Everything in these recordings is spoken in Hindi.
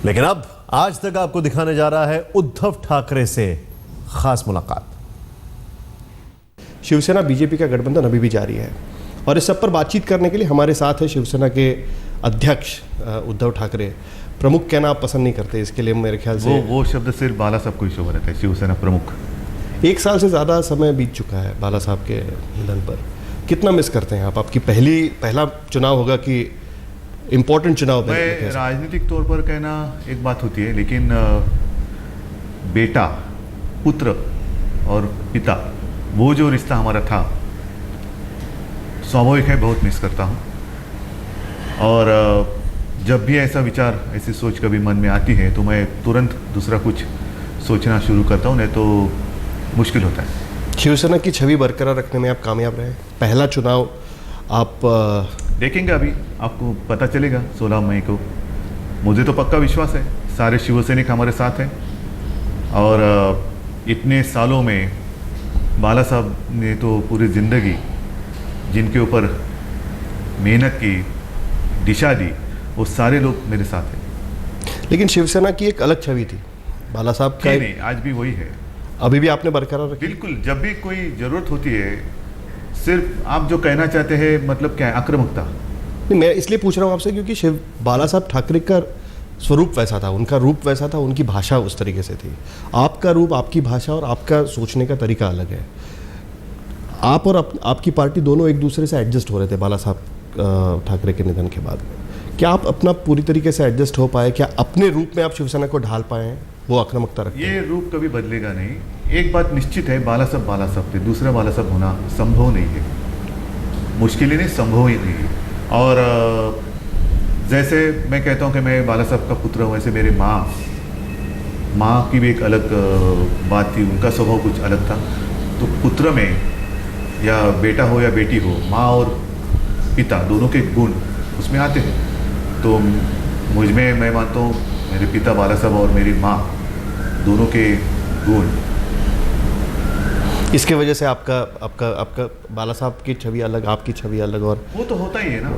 लेकिन अब आज तक आपको दिखाने जा रहा है उद्धव ठाकरे से खास मुलाकात। शिवसेना बीजेपी का गठबंधन अभी भी जारी है और इस सब पर बातचीत करने के लिए हमारे साथ है शिवसेना के अध्यक्ष उद्धव ठाकरे। प्रमुख कहना आप पसंद नहीं करते, इसके लिए मेरे ख्याल से वो शब्द सिर्फ बाला साहब को ही शोभा रहता है, शिवसेना प्रमुख। 1 साल से ज़्यादा समय बीत चुका है बाला साहब के निधन पर। कितना मिस करते हैं आप? आपकी पहला चुनाव होगा कि इम्पोर्टेंट चुनाव? मैं राजनीतिक तौर पर कहना एक बात होती है, लेकिन बेटा, पुत्र और पिता, वो जो रिश्ता हमारा था, स्वाभाविक है बहुत मिस करता हूँ। और जब भी ऐसा विचार, ऐसी सोच कभी मन में आती है तो मैं तुरंत दूसरा कुछ सोचना शुरू करता हूँ, नहीं तो मुश्किल होता है। शिवसेना की छवि बरकरार रखने में आप कामयाब रहे। पहला चुनाव आप देखेंगे, अभी आपको पता चलेगा 16 मई को। मुझे तो पक्का विश्वास है सारे शिवसैनिक हमारे साथ हैं। और इतने सालों में बाला साहब ने तो पूरी ज़िंदगी जिनके ऊपर मेहनत की, दिशा दी, वो सारे लोग मेरे साथ हैं। लेकिन शिवसेना की एक अलग छवि थी बाला साहब का। नहीं, आज भी वही है। अभी भी आपने बरकरार रखी? बिल्कुल। जब भी कोई ज़रूरत होती है, सिर्फ आप जो कहना चाहते हैं मतलब क्या है, आक्रामकता। नहीं, मैं इसलिए पूछ रहा हूँ आपसे क्योंकि बाला साहब ठाकरे का स्वरूप वैसा था, उनका रूप वैसा था, उनकी भाषा उस तरीके से थी। आपका रूप, आपकी भाषा और आपका सोचने का तरीका अलग है। आप और आपकी पार्टी दोनों एक दूसरे से एडजस्ट हो रहे थे बाला साहब ठाकरे के निधन के बाद। क्या आप अपना पूरी तरीके से एडजस्ट हो पाए? क्या अपने रूप में आप शिवसेना को ढाल पाए हैं? वो आक्रामकता रखते हैं। ये रूप कभी बदलेगा नहीं। एक बात निश्चित है, बाला साहब थे, दूसरा बाला साहब होना संभव नहीं है। मुश्किल ही नहीं, संभव ही नहीं है। और जैसे मैं कहता हूँ कि मैं बाला साहब का पुत्र हूँ, वैसे मेरे माँ की भी एक अलग बात थी, उनका स्वभाव कुछ अलग था। तो पुत्र में या बेटा हो या बेटी हो, माँ और पिता दोनों के गुण उसमें आते हैं। तो मुझ में मैं मानता हूँ मेरे पिता बाला साहब और मेरी माँ दोनों के गुण, इसके वजह से आपका बाला साहब की छवि अलग, आपकी छवि अलग। और वो तो होता ही है ना,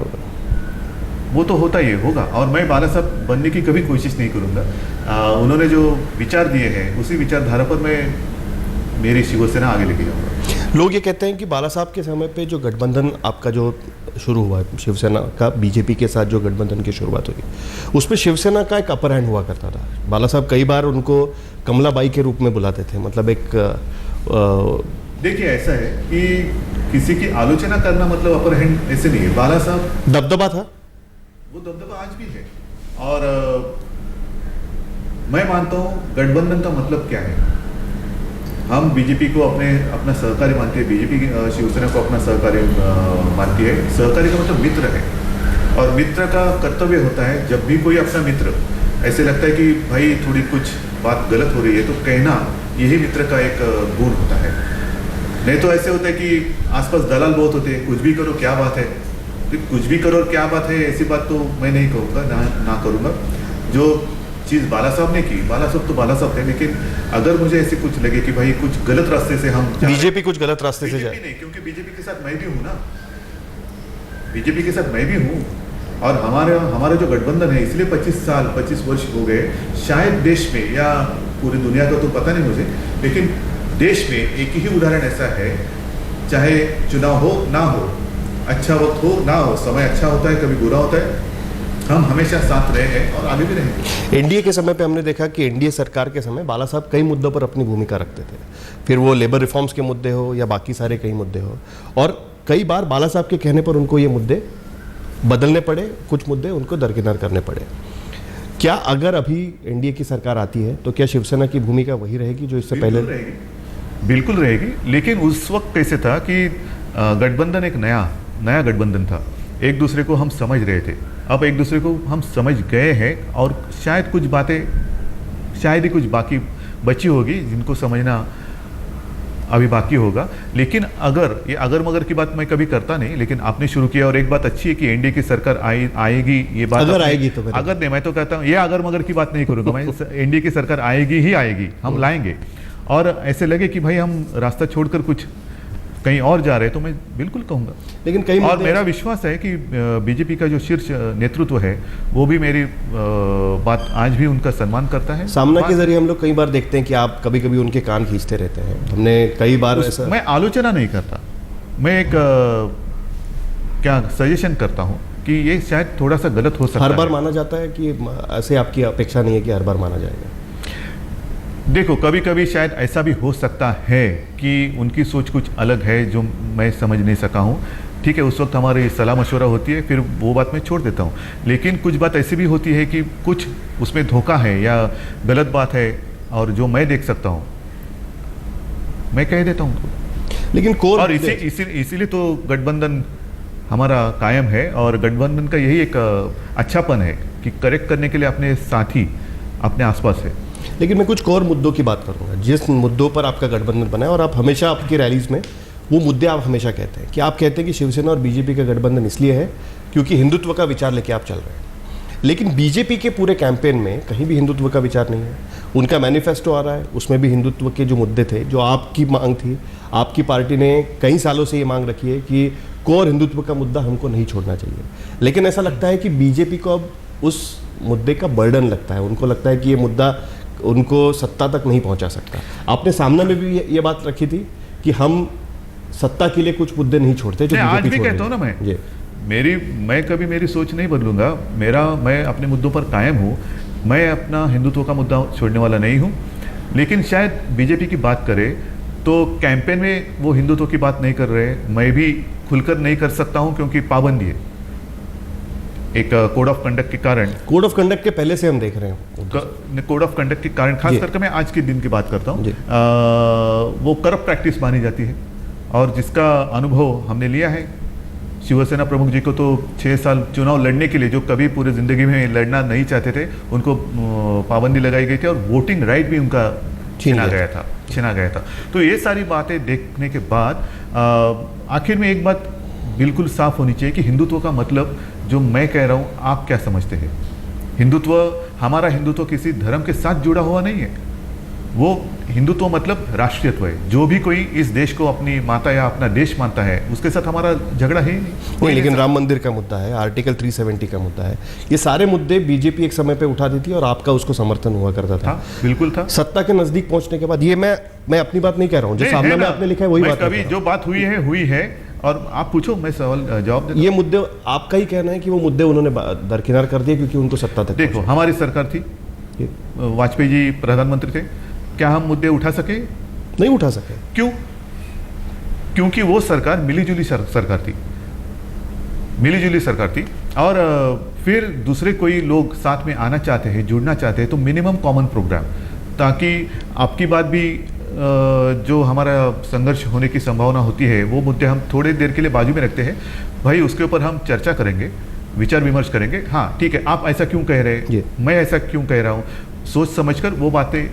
वो तो होता ही होगा। और मैं बाला साहब बनने की कभी कोशिश नहीं करूँगा। उन्होंने जो विचार दिए हैं उसी विचारधारा पर मैं मेरी शिवसेना आगे लेके जाऊँगा। लोग ये कहते हैं कि बाला साहब के समय पे जो गठबंधन आपका जो शुरू हुआ है, शिवसेना का बीजेपी के साथ जो गठबंधन की शुरुआत हुई, उस पर शिवसेना का एक अपर हैंड हुआ करता था। बाला साहब कई बार उनको कमलाबाई के रूप में बुलाते थे। मतलब एक देखिए, ऐसा है कि किसी की आलोचना करना मतलब अपर हैंड ऐसे नहीं है। बाला साहब दबदबा था, वो दबदबा आज भी है। और मैं मानता हूँ गठबंधन का मतलब क्या है। हम बीजेपी को अपना सहकारी मानते हैं, बीजेपी शिवसेना को अपना सहकारी मानती है। सहकारी का मतलब मित्र है, और मित्र का कर्तव्य होता है जब भी कोई अपना मित्र ऐसे लगता है कि भाई थोड़ी कुछ बात गलत हो रही है, तो कहना, यही मित्र का एक गुण होता है। नहीं तो ऐसे होता है कि आसपास दलाल बहुत होते हैं, कुछ भी करो क्या बात है, तो कुछ भी करो क्या बात है, ऐसी बात तो मैं नहीं कहूँगा, ना करूँगा। जो चीज़ बाला साहब ने की, बाला साहब तो बाला साहब थे, लेकिन अगर मुझे ऐसे कुछ लगे कि भाई कुछ गलत रास्ते से हम बीजेपी कुछ गलत रास्ते से जाए, नहीं, क्योंकि बीजेपी के साथ मैं भी हूँ ना, बीजेपी के साथ मैं भी हूँ। और हमारा जो गठबंधन है, इसलिए 25 वर्ष हो गए। शायद देश में या पूरी दुनिया का तो पता नहीं मुझे, लेकिन देश में एक ही उदाहरण ऐसा है, चाहे चुनाव हो ना हो, अच्छा वक्त हो ना हो, समय अच्छा होता है, कभी बुरा होता है, हम हमेशा साथ रहे हैं और आगे भी रहेंगे। एनडीए के समय पे हमने देखा कि एनडीए सरकार के समय बाला साहब कई मुद्दों पर अपनी भूमिका रखते थे, फिर वो लेबर रिफॉर्म्स के मुद्दे हो या बाकी सारे कई मुद्दे हो, और कई बार बाला साहब के कहने पर उनको ये मुद्दे बदलने पड़े, कुछ मुद्दे उनको दरकिनार करने पड़े। क्या अगर अभी एनडीए की सरकार आती है तो क्या शिवसेना की भूमिका वही रहेगी जो इससे पहले? बिल्कुल रहेगी। लेकिन उस वक्त कैसे था कि गठबंधन एक नया गठबंधन था, एक दूसरे को हम समझ रहे थे। अब एक दूसरे को हम समझ गए हैं, और शायद कुछ बातें शायद ही कुछ बाकी बची होगी जिनको समझना अभी बाकी होगा। लेकिन अगर मगर की बात मैं कभी करता नहीं, लेकिन आपने शुरू किया, और एक बात अच्छी है कि एनडीए की सरकार आएगी, ये बात अगर आएगी तो अगर नहीं, मैं तो कहता हूँ ये अगर मगर की बात नहीं करूँगा मैं। एनडीए की सरकार आएगी ही आएगी, हम लाएंगे। और ऐसे लगे कि भाई हम रास्ता छोड़कर कुछ कहीं और जा रहे हैं तो मैं बिल्कुल कहूँगा। लेकिन कई और मुद्दे मेरा विश्वास है कि बीजेपी का जो शीर्ष नेतृत्व है वो भी मेरी बात आज भी उनका सम्मान करता है। सामना के जरिए हम लोग कई बार देखते हैं कि आप कभी कभी उनके कान खींचते रहते हैं। हमने कई बार ऐसा मैं आलोचना नहीं करता, मैं एक क्या सजेशन करता हूँ कि ये शायद थोड़ा सा गलत हो सकता है। हर बार माना जाता है कि ऐसे आपकी अपेक्षा नहीं है कि हर बार माना जाएगा। देखो कभी कभी शायद ऐसा भी हो सकता है कि उनकी सोच कुछ अलग है जो मैं समझ नहीं सका हूँ। ठीक है, उस वक्त हमारी सलाह मशवरा होती है, फिर वो बात मैं छोड़ देता हूँ। लेकिन कुछ बात ऐसी भी होती है कि कुछ उसमें धोखा है या गलत बात है और जो मैं देख सकता हूँ मैं कह देता हूँ उनको। लेकिन कोर और इसीलिए तो गठबंधन हमारा कायम है और गठबंधन का यही एक अच्छापन है कि करेक्ट करने के लिए अपने साथी अपने आसपास है। लेकिन मैं कुछ कोर मुद्दों की बात करूंगा जिस मुद्दों पर आपका गठबंधन बना है, और आप हमेशा आपकी रैलीज में वो मुद्दे आप हमेशा कहते हैं कि आप कहते हैं कि शिवसेना और बीजेपी का गठबंधन इसलिए है क्योंकि हिंदुत्व का विचार लेके आप चल रहे हैं। लेकिन बीजेपी के पूरे कैंपेन में कहीं भी हिंदुत्व का विचार नहीं है। उनका मैनिफेस्टो आ रहा है, उसमें भी हिंदुत्व के जो मुद्दे थे, जो आपकी मांग थी, आपकी पार्टी ने कई सालों से ये मांग रखी है कि कोर हिंदुत्व का मुद्दा हमको नहीं छोड़ना चाहिए। लेकिन ऐसा लगता है कि बीजेपी को अब उस मुद्दे का बर्डन लगता है। उनको लगता है कि ये मुद्दा उनको सत्ता तक नहीं पहुंचा सकता। आपने सामने में भी ये बात रखी थी कि हम सत्ता के लिए कुछ मुद्दे नहीं छोड़ते जो आज भी कहता हूँ ना मैं कभी मेरी सोच नहीं बदलूंगा। मैं अपने मुद्दों पर कायम हूँ। मैं अपना हिंदुत्व का मुद्दा छोड़ने वाला नहीं हूँ। लेकिन शायद बीजेपी की बात करे तो कैंपेन में वो हिंदुत्व की बात नहीं कर रहे। मैं भी खुलकर नहीं कर सकता हूँ क्योंकि पाबंदी है एक कोड ऑफ कंडक्ट के कारण। कोड ऑफ कंडक्ट के पहले से हम देख रहे हैं कोड ऑफ कंडक्ट के कारण, खास करके मैं आज के दिन की बात करता हूँ, वो करप्ट प्रैक्टिस मानी जाती है और जिसका अनुभव हमने लिया है। शिवसेना प्रमुख जी को तो 6 साल चुनाव लड़ने के लिए, जो कभी पूरी जिंदगी में लड़ना नहीं चाहते थे, उनको पाबंदी लगाई गई थी और वोटिंग राइट भी उनका छीना गया था। तो ये सारी बातें देखने के बाद आखिर में एक बात बिल्कुल साफ होनी चाहिए कि हिंदुत्व का मतलब जो मैं कह रहा हूँ आप क्या समझते हैं। हमारा हिंदुत्व किसी धर्म के साथ जुड़ा हुआ नहीं है। वो हिंदुत्व मतलब राष्ट्रीयत्व है। जो भी कोई इस देश को अपनी माता या अपना देश मानता है उसके साथ हमारा झगड़ा है ही नहीं। लेकिन राम मंदिर का मुद्दा है, आर्टिकल 370 का मुद्दा है, ये सारे मुद्दे बीजेपी एक समय पे उठाती थी और आपका उसको समर्थन हुआ करता था। बिल्कुल था। सत्ता के नजदीक पहुंचने के बाद, ये मैं अपनी बात नहीं कह रहा हूँ, जो सामने में आपने लिखा है वही बात। कभी जो बात हुई है और आप पूछो, मैं सवाल जवाब देता। ये मुद्दे आपका ही कहना है कि वो मुद्दे उन्होंने दरकिनार कर दिए क्योंकि उनको सत्ता तक। देखो हमारी सरकार थी, वाजपेयी जी प्रधानमंत्री थे, क्या हम मुद्दे उठा सके? नहीं उठा सके। क्यों? क्योंकि वो सरकार मिलीजुली सरकार थी और फिर दूसरे कोई लोग साथ में आना चाहते हैं, जुड़ना चाहते हैं, तो मिनिमम कॉमन प्रोग्राम, ताकि आपकी बात भी जो हमारा संघर्ष होने की संभावना होती है वो मुद्दे हम थोड़ी देर के लिए बाजू में रखते हैं। भाई उसके ऊपर हम चर्चा करेंगे, विचार विमर्श करेंगे। हाँ ठीक है, आप ऐसा क्यों कह रहे हैं, मैं ऐसा क्यों कह रहा हूँ, सोच समझकर वो बातें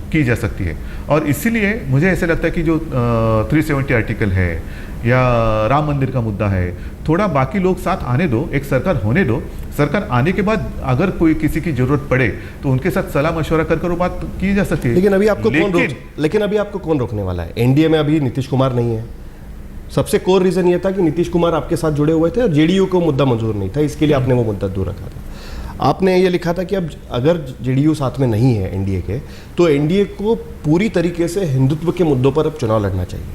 की जा सकती है। और इसीलिए मुझे ऐसा लगता है कि जो 370 आर्टिकल है या राम मंदिर का मुद्दा है, थोड़ा बाकी लोग साथ आने दो, एक सरकार होने दो। सरकार आने के बाद अगर कोई किसी की जरूरत पड़े तो उनके साथ सलाह मशवरा कर वो बात की जा सकती है। लेकिन अभी आपको कौन रोकने वाला है? एनडीए में अभी नीतीश कुमार नहीं है। सबसे कोर रीजन ये था कि नीतीश कुमार आपके साथ जुड़े हुए थे और जेडीयू को मुद्दा मंजूर नहीं था, इसके लिए आपने वो मुद्दा दूर रखा था। आपने ये लिखा था कि अब अगर जेडीयू साथ में नहीं है एनडीए के, तो एनडीए को पूरी तरीके से हिंदुत्व के मुद्दों पर अब चुनाव लड़ना चाहिए।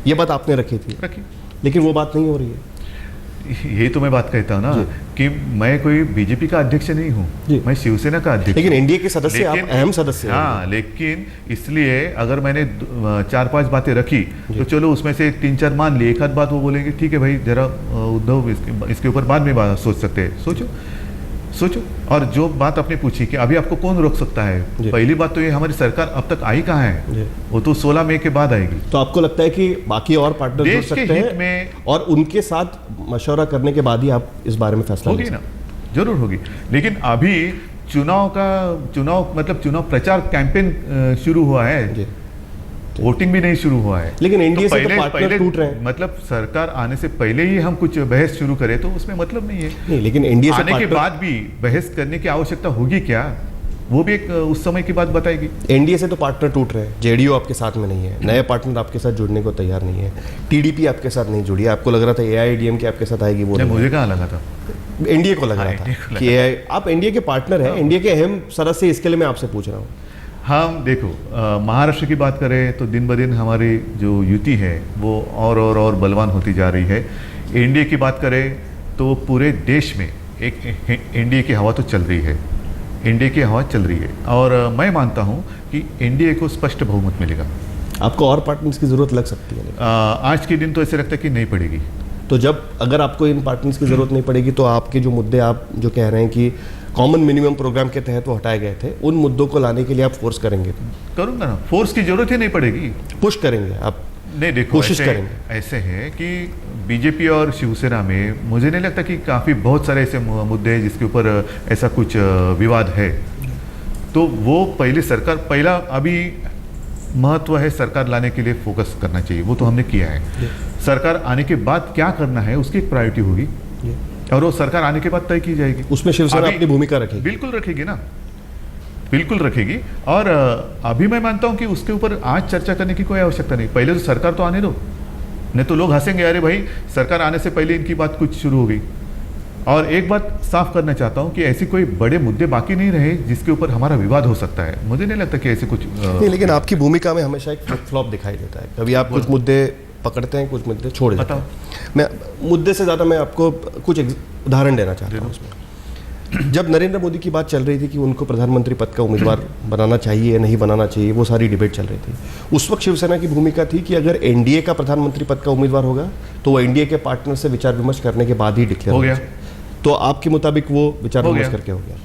ये बात आपने रखी थी। लेकिन वो बात नहीं हो रही है। यही तो मैं बात कहता हूँ ना कि मैं कोई बीजेपी का अध्यक्ष नहीं हूँ, मैं शिवसेना का अध्यक्ष। लेकिन एनडीए के सदस्य, आप अहम सदस्य। हाँ, लेकिन इसलिए अगर मैंने 4-5 बातें रखी तो चलो उसमें से 3-4 मान ली, एक आध बात वो बोलेंगे ठीक है भाई जरा उद्धव इसके ऊपर बाद में सोच सकते हैं। सोचो। और जो बात आपने पूछी कि अभी आपको कौन रोक सकता है, पहली बात तो ये हमारी सरकार अब तक आई कहाँ है, वो तो 16 मई के बाद आएगी। तो आपको लगता है कि बाकी और पार्टनर जुड़ सकते हैं और उनके साथ मशवरा करने के बाद ही आप इस बारे में फैसला होगी ना? जरूर होगी। लेकिन अभी चुनाव प्रचार कैंपेन शुरू हुआ है, वोटिंग भी नहीं शुरू हुआ है। लेकिन एनडीए से तो पार्टनर टूट रहे हैं। मतलब सरकार आने से पहले ही हम कुछ बहस शुरू करें तो उसमें मतलब नहीं है। नहीं, लेकिन एनडीए से आने के बाद भी बहस करने की आवश्यकता होगी क्या? वो भी एक उस समय की बात बताएगी। एनडीए से तो पार्टनर टूट रहे हैं, जेडीयू आपके साथ में नहीं है, नए पार्टनर आपके साथ जुड़ने को तैयार नहीं है, टीडीपी आपके साथ नहीं जुड़ी है, आपको लग रहा था एआईएडीएमके आपके साथ आएगी, वो नहीं, मुझे कहाँ लगा था। एनडीए को लग रहा NDA को था लगा कि आप एनडीए के पार्टनर हैं, एनडीए के अहम सदस्य, इसके लिए मैं आपसे पूछ रहा हूँ। हम देखो महाराष्ट्र की बात करें तो दिन ब दिन हमारी जो युति है वो और बलवान होती जा रही है। एनडीए की बात करें तो पूरे देश में एक एनडीए की हवा तो चल रही है, एनडीए की हवा चल रही है, और मैं मानता हूं कि एनडीए को स्पष्ट बहुमत मिलेगा। आपको और पार्टनर्स की जरूरत लग सकती है? आज के दिन तो ऐसे लगता है कि नहीं पड़ेगी। तो जब अगर आपको इन पार्टनर्स की जरूरत नहीं पड़ेगी तो आपके जो मुद्दे आप जो कह रहे हैं कि कॉमन मिनिमम प्रोग्राम के तहत वो हटाए गए थे, उन मुद्दों को लाने के लिए आप फोर्स करेंगे? करूंगा ना, फोर्स की जरूरत ही नहीं पड़ेगी, पुश करेंगे आप? नहीं देखो, कोशिश करेंगे। ऐसे है कि बीजेपी और शिवसेना में मुझे नहीं लगता कि काफ़ी बहुत सारे ऐसे मुद्दे हैं जिसके ऊपर ऐसा कुछ विवाद है। तो वो पहला अभी महत्व है सरकार लाने के लिए फोकस करना चाहिए, वो तो हमने किया है। सरकार आने के बाद क्या करना है उसकी एक प्रायोरिटी होगी, और वो सरकार आने के बाद तय की जाएगी। उसमें शिवसेना अपनी भूमिका रखेगी? बिल्कुल रखेगी ना, बिल्कुल रखेगी। और अभी मैं मानता हूं कि उसके ऊपर आज चर्चा करने की कोई आवश्यकता नहीं, पहले तो सरकार तो आने दो, नहीं तो लोग हंसेंगे, अरे भाई सरकार आने से पहले इनकी बात कुछ शुरू हो गई। और एक बात साफ करना चाहता हूं कि ऐसी कोई बड़े मुद्दे बाकी नहीं रहे जिसके ऊपर हमारा विवाद हो सकता है। मुझे नहीं लगता कि ऐसे कुछ नहीं, लेकिन आपकी भूमिका में हमेशा एक फ्लिप फ्लॉप दिखाई देता है, कभी आप कुछ मुद्दे पकड़ते हैं, कुछ मुद्दे छोड़ देते हैं। मैं मुद्दे से ज़्यादा मैं आपको कुछ उदाहरण देना चाहता हूँ उसमें। जब नरेंद्र मोदी की बात चल रही थी कि उनको प्रधानमंत्री पद का उम्मीदवार बनाना चाहिए या नहीं बनाना चाहिए, वो सारी डिबेट चल रही थी, उस वक्त शिवसेना की भूमिका थी कि अगर एनडीए का प्रधानमंत्री पद का उम्मीदवार होगा तो वो एनडीए के पार्टनर से विचार विमर्श करने के बाद ही डिक्लेयर हो गया। तो आपके मुताबिक वो विचार विमर्श करके हो गया।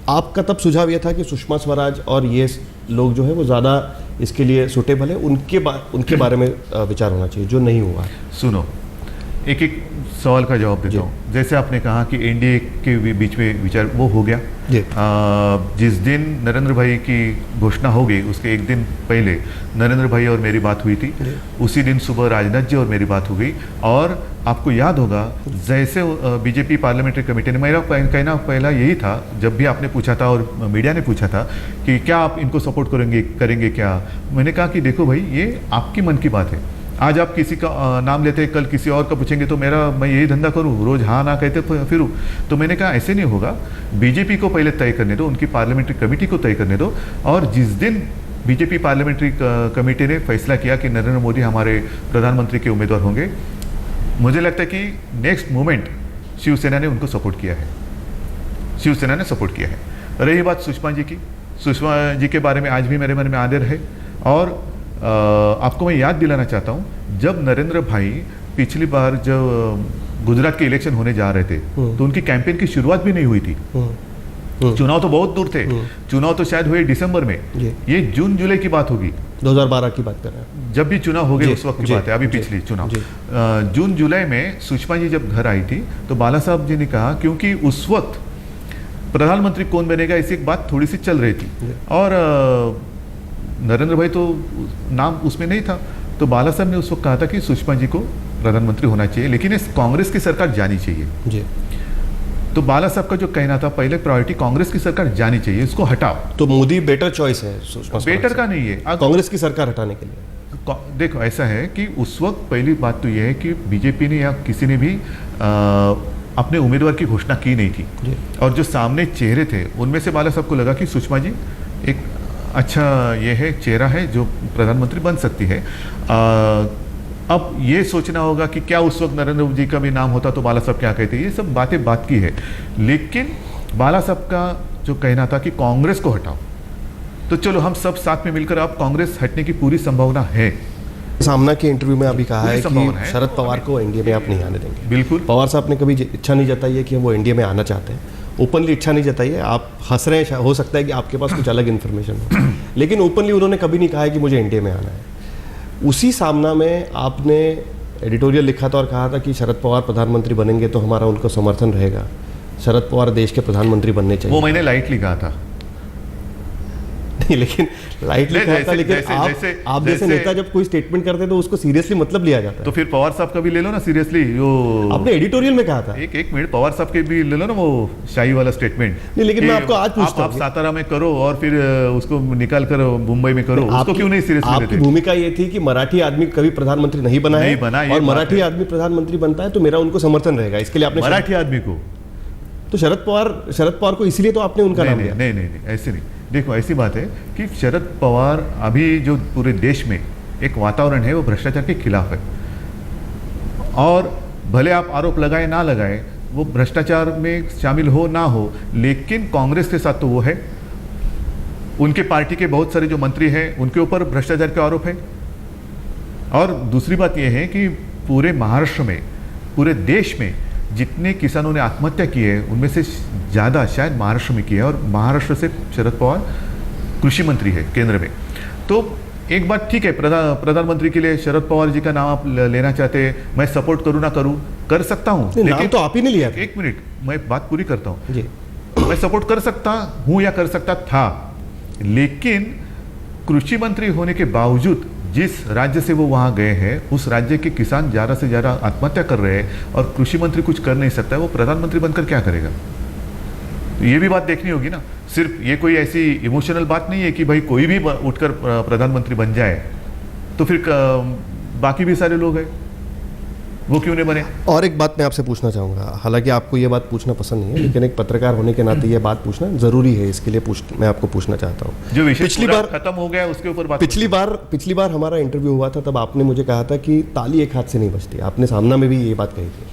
आपका तब सुझाव यह था कि सुषमा स्वराज और ये लोग जो है वो ज़्यादा इसके लिए सुटेबल है, उनके बारे में विचार होना चाहिए, जो नहीं हुआ। सुनो, एक एक सवाल का जवाब देता हूँ। जैसे आपने कहा कि एनडीए के बीच में विचार वो हो गया, जिस दिन नरेंद्र भाई की घोषणा हो गई उसके एक दिन पहले नरेंद्र भाई और मेरी बात हुई थी, उसी दिन सुबह राजनाथ जी और मेरी बात हो गई। और आपको याद होगा जैसे बीजेपी पार्लियामेंट्री कमेटी ने, मेरा कहना पहला यही था, जब भी आपने पूछा था और मीडिया ने पूछा था कि क्या आप इनको सपोर्ट करेंगे क्या, मैंने कहा कि देखो भाई ये आपकी मन की बात है, आज आप किसी का नाम लेते हैं, कल किसी और का पूछेंगे तो मैं यही धंधा करूं, रोज हाँ ना कहते फिरूं। तो मैंने कहा ऐसे नहीं होगा, बीजेपी को पहले तय करने दो, उनकी पार्लियामेंट्री कमेटी को तय करने दो। और जिस दिन बीजेपी पार्लियामेंट्री कमेटी ने फैसला किया कि नरेंद्र मोदी हमारे प्रधानमंत्री के उम्मीदवार होंगे, मुझे लगता है कि नेक्स्ट मोमेंट शिवसेना ने उनको सपोर्ट किया है, शिवसेना ने सपोर्ट किया है। रही बात सुषमा जी की, सुषमा जी के बारे में आज भी मेरे मन में आदर है। और आपको मैं याद दिलाना चाहता हूं, जब नरेंद्र भाई पिछली बार जब गुजरात के इलेक्शन होने जा रहे थे तो उनकी कैंपेन की शुरुआत भी नहीं हुई थी। चुनाव तो बहुत दूर थे, चुनाव तो शायद हुए दिसंबर में, ये जून जुलाई की बात होगी, 2012 की बात कर रहे हैं, जब भी चुनाव हो गए उस वक्त की बात है, अभी पिछली चुनाव। जून जुलाई में सुषमा जी जब घर आई थी तो बाला साहब जी ने कहा, क्योंकि उस वक्त प्रधानमंत्री कौन बनेगा ऐसी एक बात थोड़ी सी चल रही थी, और नरेंद्र भाई तो नाम उसमें नहीं था, तो बाला साहब ने उस वक्त कहा था कि सुषमा जी को प्रधानमंत्री होना चाहिए, लेकिन इस कांग्रेस की सरकार जानी चाहिए जी। तो बाला साहब का जो कहना था, पहले प्रायोरिटी कांग्रेस की सरकार जानी चाहिए, इसको हटाओ। तो मोदी बेटर चॉइस है सुषमा? बेटर का नहीं है, कांग्रेस की सरकार हटाने के लिए। देखो ऐसा है कि उस वक्त पहली बात तो यह है कि बीजेपी ने या किसी ने भी अपने उम्मीदवार की घोषणा की नहीं थी, और जो सामने चेहरे थे उनमें से बाला साहब को लगा कि सुषमा जी एक अच्छा ये है, चेहरा है जो प्रधानमंत्री बन सकती है। अब ये सोचना होगा कि क्या उस वक्त नरेंद्र जी का भी नाम होता तो बाला साहब क्या कहते, ये सब बातें बात की है। लेकिन बाला साहब का जो कहना था कि कांग्रेस को हटाओ, तो चलो हम सब साथ में मिलकर अब कांग्रेस हटने की पूरी संभावना है। सामना के इंटरव्यू में अभी कहा है कि शरद पवार को एनडीए में आप नहीं आने देंगे। बिल्कुल, पवार साहब ने कभी इच्छा नहीं जताई है कि वो एनडीए में आना चाहते हैं, ओपनली इच्छा नहीं जताई है। आप हंस रहे हैं, हो सकता है कि आपके पास कुछ अलग इन्फॉर्मेशन हो, लेकिन ओपनली उन्होंने कभी नहीं कहा है कि मुझे एनडीए में आना है। उसी सामना में आपने एडिटोरियल लिखा था और कहा था कि शरद पवार प्रधानमंत्री बनेंगे तो हमारा उनको समर्थन रहेगा, शरद पवार देश के प्रधानमंत्री बनने चाहिए। वो मैंने लाइटली कहा था, नहीं, लेकिन लाइटली नहीं, कहा था, जैसे- लेकिन जैसे- आप जैसे- आप जैसे जैसे- नेता जब कोई स्टेटमेंट करते हैं तो उसको सीरियसली मतलब लिया जाता है। तो फिर पवार साहब का भी ले लो ना सीरियसली, जो आपने एडिटोरियल में कहा था। एक मिनट, पवार साहब के भी ले लो ना वो शाही वाला स्टेटमेंट। नहीं, लेकिन कि मैं आपको आज पूछता आप हूँ। सातारा में करो और फिर उसको निकाल कर मुंबई में करो, उसको आपकी- क्यों नहीं सीरियसली आपकी लेते? भूमिका ये थी कि मराठी आदमी कभी प्रधानमंत्री नहीं बना है, नहीं बना, ये और बात मराठी है। आदमी प्रधानमंत्री बनता है तो मेरा उनको समर्थन रहेगा, इसके लिए आपने मराठी आदमी को तो शरद पवार को इसलिए तो आपने उनका नहीं नाम नहीं लिया। नहीं नहीं नहीं, ऐसे नहीं। देखो, ऐसी बात है कि शरद पवार अभी जो पूरे देश में एक वातावरण है वो भ्रष्टाचार के खिलाफ है, और भले आप आरोप लगाए ना लगाए, वो भ्रष्टाचार में शामिल हो ना हो, लेकिन कांग्रेस के साथ तो वो है। उनके पार्टी के बहुत सारे जो मंत्री हैं उनके ऊपर भ्रष्टाचार के आरोप है। और दूसरी बात यह है कि पूरे महाराष्ट्र में, पूरे देश में जितने किसानों ने आत्महत्या की है उनमें से ज़्यादा शायद महाराष्ट्र में की है, और महाराष्ट्र से शरद पवार कृषि मंत्री है केंद्र में। तो एक बात ठीक है, प्रधानमंत्री के लिए शरद पवार जी का नाम आप लेना चाहते हैं, मैं सपोर्ट करूँ ना करूँ, कर सकता हूँ, नहीं, नाम तो आप ही ने लिया था। एक मिनट, मैं बात पूरी करता हूँ। जी, मैं सपोर्ट कर सकता हूँ या कर सकता था, लेकिन कृषि मंत्री होने के बावजूद जिस राज्य से वो वहाँ गए हैं उस राज्य के किसान ज़्यादा से ज़्यादा आत्महत्या कर रहे हैं, और कृषि मंत्री कुछ कर नहीं सकता है, वो प्रधानमंत्री बनकर क्या करेगा? तो ये भी बात देखनी होगी ना। सिर्फ ये कोई ऐसी इमोशनल बात नहीं है कि भाई कोई भी उठकर प्रधानमंत्री बन जाए, तो फिर बाकी भी सारे लोग हैं, वो क्यों नहीं बने? और एक बात मैं आपसे पूछना चाहूँगा, हालांकि आपको ये बात पूछना पसंद नहीं है, लेकिन एक पत्रकार होने के नाते ये बात पूछना ज़रूरी है, इसके लिए मैं आपको पूछना चाहता हूँ। जो विषय पिछली पूरा बार खत्म हो गया उसके ऊपर बात पिछली बार हमारा इंटरव्यू हुआ था, तब आपने मुझे कहा था कि ताली एक हाथ से नहीं बजती। आपने सामना में भी ये बात कही थी।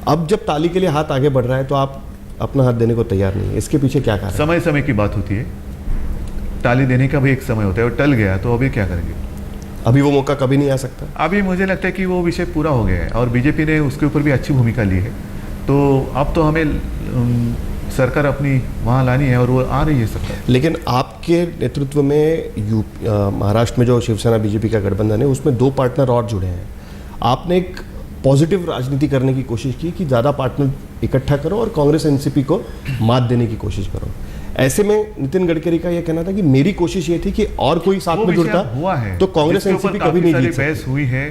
अब जब ताली के लिए हाथ आगे बढ़ रहा है तो आप अपना हाथ देने को तैयार नहीं है, इसके पीछे क्या कारण है? समय समय की बात होती है, ताली देने का भी एक समय होता है, और टल गया तो अभी क्या करेंगे? अभी वो मौका कभी नहीं आ सकता। अभी मुझे लगता है कि वो विषय पूरा हो गया है, और बीजेपी ने उसके ऊपर भी अच्छी भूमिका ली है। तो अब तो हमें सरकार अपनी वहाँ लानी है, और वो आ रही है सरकार। लेकिन आपके नेतृत्व में महाराष्ट्र में जो शिवसेना बीजेपी का गठबंधन है उसमें 2 पार्टनर और जुड़े हैं। आपने एक पॉजिटिव राजनीति करने की कोशिश की कि ज़्यादा पार्टनर इकट्ठा करो और कांग्रेस एनसीपी को मात देने की कोशिश करो। ऐसे में नितिन गडकरी का यह कहना था कि मेरी कोशिश ये थी कि और कोई साथ वो में विषय जुड़ता हुआ है, तो कांग्रेस जिसके ऊपर एनसीपी कभी काफी नहीं सारी जीत सकती। बहस हुई है,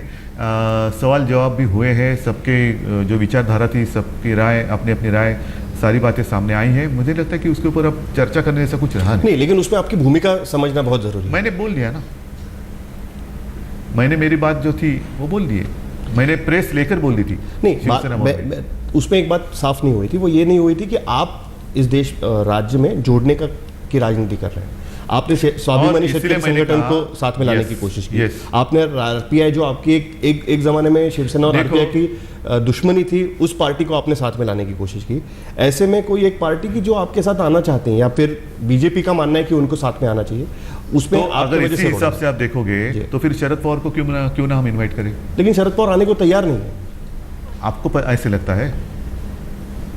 सवाल जवाब भी हुए हैं, सबके जो विचारधारा थी, सबकी राय, अपनी अपनी राय, सारी बातें सामने आई हैं। मुझे लगता है कि उसके ऊपर अब चर्चा करने जैसा कुछ रहा नहीं, लेकिन उसमें आपकी भूमिका समझना बहुत जरूरी है। मैंने बोल दिया ना, मैंने मेरी बात जो थी वो बोल दी है, मैंने प्रेस लेकर बोल दी थी। नहीं, शिवसेना बोल रही है। उसमें एक बात साफ नहीं हुई थी, वो ये नहीं हुई थी कि आप इस देश राज्य में जोड़ने की राजनीति कर रहे हैं। आपने स्वाभिमानी इसीलिए क्षेत्रीय मैंने संगठन कहा, को साथ में लाने yes, की कोशिश की। yes। आपने आरपीआई जो आपकी एक जमाने में शिवसेना और देखो, आरपीआई की दुश्मनी थी, उस पार्टी को आपने साथ में लाने की कोशिश की। ऐसे में कोई एक पार्टी की जो आपके साथ आना चाहते हैं, या फिर बीजेपी का मानना है कि उनको साथ में आना चाहिए, उसमें तो आपकी अगर वजह इसी से हिसाब से आप देखोगे तो फिर शरद पवार को क्यों ना हम इनवाइट करें? लेकिन शरद पवार आने को तैयार नहीं है। आपको ऐसे लगता है?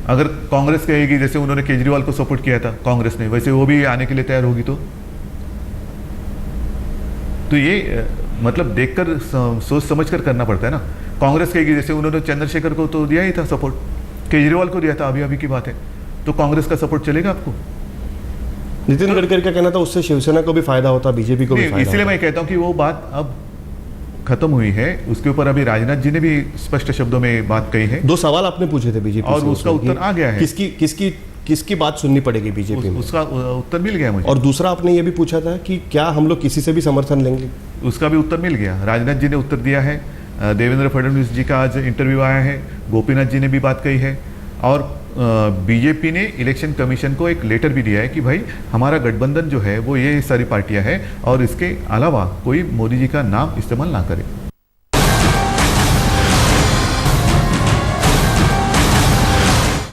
अगर कांग्रेस कहेगी, जैसे उन्होंने केजरीवाल को सपोर्ट किया था कांग्रेस ने, वैसे वो भी आने के लिए तैयार होगी, तो ये मतलब देखकर सोच समझ कर करना पड़ता है ना। कांग्रेस कहेगी, जैसे उन्होंने चंद्रशेखर को तो दिया ही था सपोर्ट, केजरीवाल को दिया था, अभी की बात है, तो कांग्रेस का सपोर्ट चलेगा आपको? नितिन गडकरी का कहना था उससे शिवसेना को भी फायदा होता, बीजेपी को भी फायदा इसलिए होता। मैं कहता हूं कि वो बात अब खत्म हुई है। उसके ऊपर अभी राजनाथ जी ने भी स्पष्ट शब्दों में बात कही है। 2 सवाल आपने पूछे थे बीजेपी और से, उसका उसमें उत्तर आ गया है। किसकी बात सुननी पड़ेगी बीजेपी में, उसका उत्तर मिल गया मुझे। और दूसरा आपने ये भी पूछा था कि क्या हम लोग किसी से भी समर्थन लेंगे, उसका भी उत्तर मिल गया। राजनाथ जी ने उत्तर दिया है, देवेंद्र फडणवीस जी का आज इंटरव्यू आया है, गोपीनाथ जी ने भी बात कही है, और बीजेपी ने इलेक्शन कमीशन को एक लेटर भी दिया है कि भाई हमारा गठबंधन जो है वो ये सारी पार्टियां हैं, और इसके अलावा कोई मोदी जी का नाम इस्तेमाल ना करे।